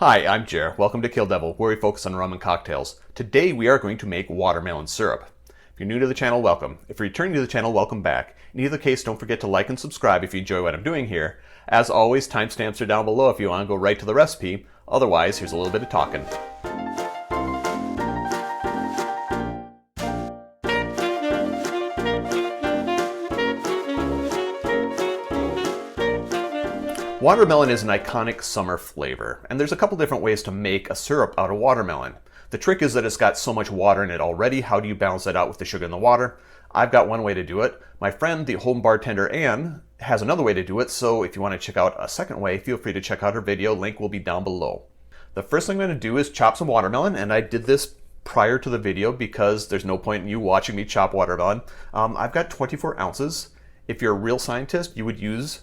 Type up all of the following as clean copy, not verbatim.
Hi, I'm Jer. Welcome to Kill-Divill, where we focus on rum and cocktails. Today we are going to make watermelon syrup. If you're new to the channel, welcome. If you're returning to the channel, welcome back. In either case, don't forget to like and subscribe if you enjoy what I'm doing here. As always, timestamps are down below if you want to go right to the recipe. Otherwise, here's a little bit of talking. Watermelon is an iconic summer flavor, and there's a couple different ways to make a syrup out of watermelon. The trick is that it's got so much water in it already. How do you balance that out with the sugar in the water? I've got one way to do it. My friend, the home bartender Anne, has another way to do it, so if you want to check out a second way, feel free to check out her video. Link will be down below. The first thing I'm going to do is chop some watermelon, and I did this prior to the video because there's no point in you watching me chop watermelon. I've got 24 ounces. If you're a real scientist, you would use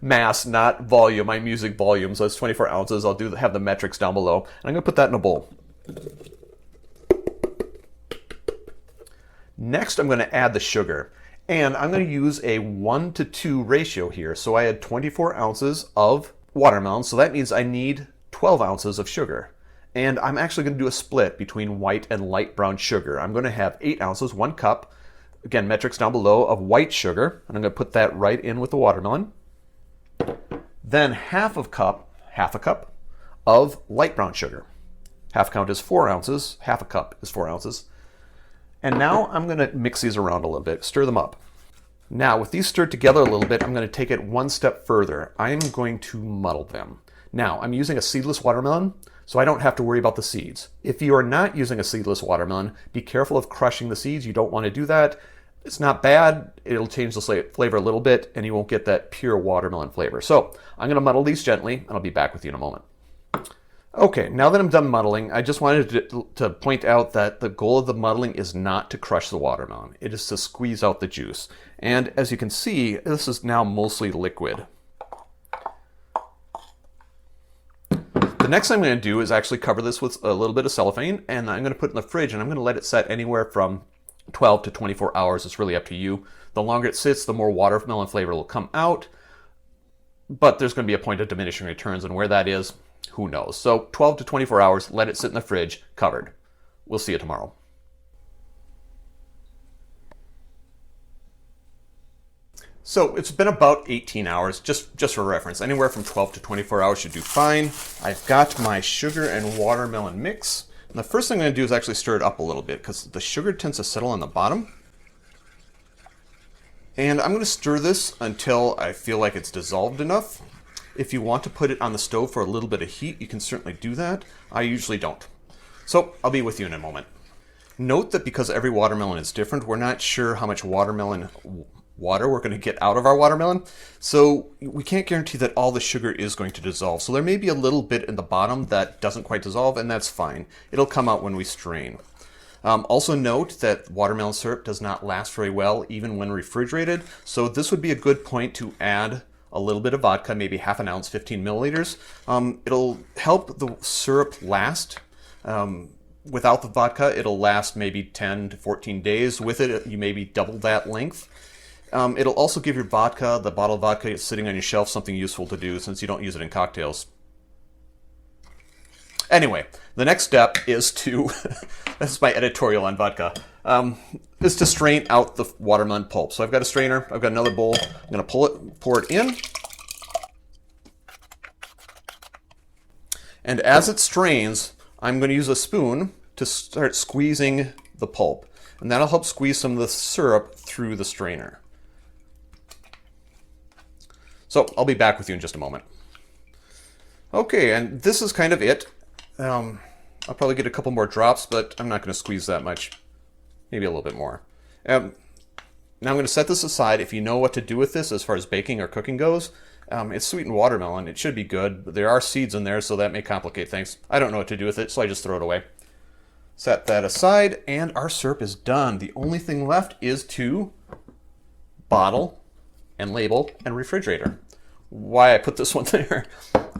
mass, not volume. I'm using volume, so it's 24 ounces. I'll have the metrics down below. And I'm going to put that in a bowl. Next, I'm going to add the sugar. And I'm going to use a 1:2 ratio here. So I had 24 ounces of watermelon, so that means I need 12 ounces of sugar. And I'm actually going to do a split between white and light brown sugar. I'm going to have 8 ounces, 1 cup, again, metrics down below, of white sugar, and I'm going to put that right in with the watermelon. Then half a cup of light brown sugar. Half count is 4 ounces, half a cup is 4 ounces. And now I'm going to mix these around a little bit, stir them up. Now, with these stirred together a little bit, I'm going to take it one step further. I'm going to muddle them. Now, I'm using a seedless watermelon, so I don't have to worry about the seeds. If you are not using a seedless watermelon, be careful of crushing the seeds. You don't want to do that. It's not bad. It'll change the flavor a little bit, and you won't get that pure watermelon flavor. So I'm going to muddle these gently, and I'll be back with you in a moment. Okay, now that I'm done muddling, I just wanted to point out that the goal of the muddling is not to crush the watermelon. It is to squeeze out the juice. And as you can see, this is now mostly liquid. The next thing I'm going to do is actually cover this with a little bit of cellophane, and I'm going to put it in the fridge, and I'm going to let it set anywhere from 12 to 24 hours. It's really up to you. The longer it sits, the more watermelon flavor will come out, but there's going to be a point of diminishing returns, and where that is, who knows. So 12 to 24 hours, let it sit in the fridge, covered. We'll see you tomorrow. So it's been about 18 hours, just for reference. Anywhere from 12 to 24 hours should do fine. I've got my sugar and watermelon mix. And the first thing I'm going to do is actually stir it up a little bit because the sugar tends to settle on the bottom. And I'm going to stir this until I feel like it's dissolved enough. If you want to put it on the stove for a little bit of heat, you can certainly do that. I usually don't. So I'll be with you in a moment. Note that because every watermelon is different, we're not sure how much watermelon water we're going to get out of our watermelon. So we can't guarantee that all the sugar is going to dissolve. So there may be a little bit in the bottom that doesn't quite dissolve, and that's fine. It'll come out when we strain. Also note that watermelon syrup does not last very well even when refrigerated. So this would be a good point to add a little bit of vodka, maybe half an ounce, 15 milliliters. It'll help the syrup last. Without the vodka, it'll last maybe 10 to 14 days. With it, you maybe double that length. It'll also give your vodka, the bottle of vodka sitting on your shelf, something useful to do since you don't use it in cocktails. Anyway, the next step is to, this is my editorial on vodka, is to strain out the watermelon pulp. So I've got a strainer, I've got another bowl, I'm going to pour it in. And as it strains, I'm going to use a spoon to start squeezing the pulp. And that'll help squeeze some of the syrup through the strainer. So I'll be back with you in just a moment. Okay, and this is kind of it. I'll probably get a couple more drops, but I'm not going to squeeze that much. Maybe a little bit more. Now I'm going to set this aside. If you know what to do with this as far as baking or cooking goes, it's sweetened watermelon. It should be good, but there are seeds in there, so that may complicate things. I don't know what to do with it, so I just throw it away. Set that aside, and our syrup is done. The only thing left is to bottle and label and refrigerator. Why I put this one there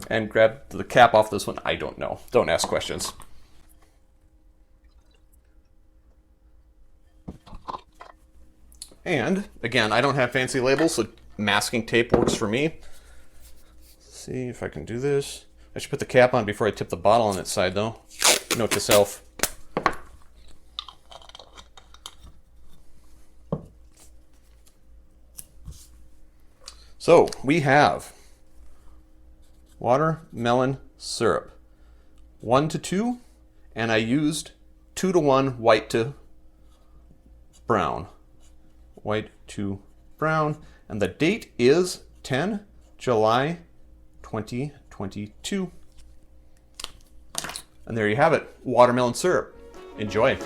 and grab the cap off this one, I don't know. Don't ask questions. And again, I don't have fancy labels, so masking tape works for me. see if I can do this. I should put the cap on before I tip the bottle on its side, though. Note to self. So we have watermelon syrup, 1 to 2, and I used 2 to 1 white to brown. White to brown, and the date is 10 July 2022. And there you have it, watermelon syrup. Enjoy.